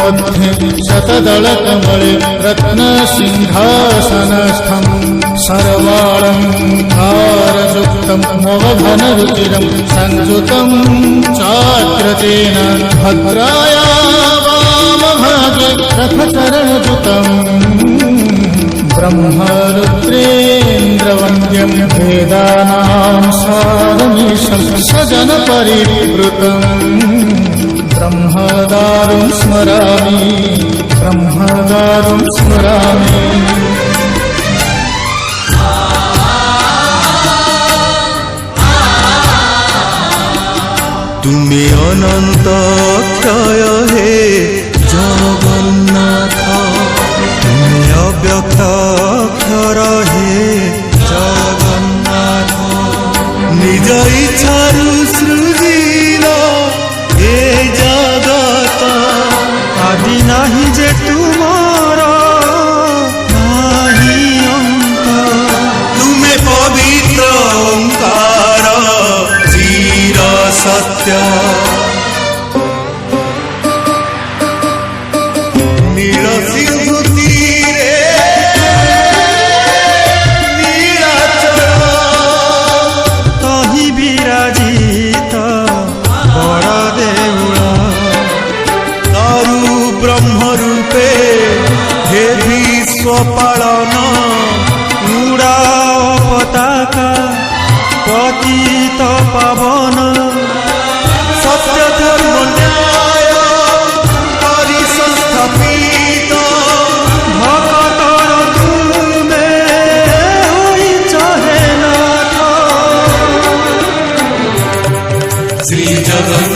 मध्ये शतदलकमले रत्नसिंहासनस्थं सर्वालङ्कारयुक्तं नवघनरुचिरं संयुतं चाग्रतेन भद्राया वामभागे रथचरणयुतं ब्रह्मरुद्रेन्द्रवन्द्यं वेदानां सारमीशं सजनपरिवृतम् ब्रह्मदारुं स्मरामि ब्रह्मदारुं स्मरामि। तुमे अनंत क्षय हे जगन्नाथ, तुमे अव्यक्त अक्षर हे जगन्नाथ। निज इच्छारु सृजिल हे जगत, आदि नाही जे तुमर नाही अंत। तुमे पवित्र ओंकार चिर सत्य, नील सिंधु तीरे नीलाचल, तहि विराजित बड़ देउळ। तरु ब्रह्म रूपे हे विश्वपालन, उड़ाओ पताका पतित पावन। सत्य धर्म न्याय करि संस्थापित, भक्तर तुमे होइछ हे नाथ। श्री जगन्नाथ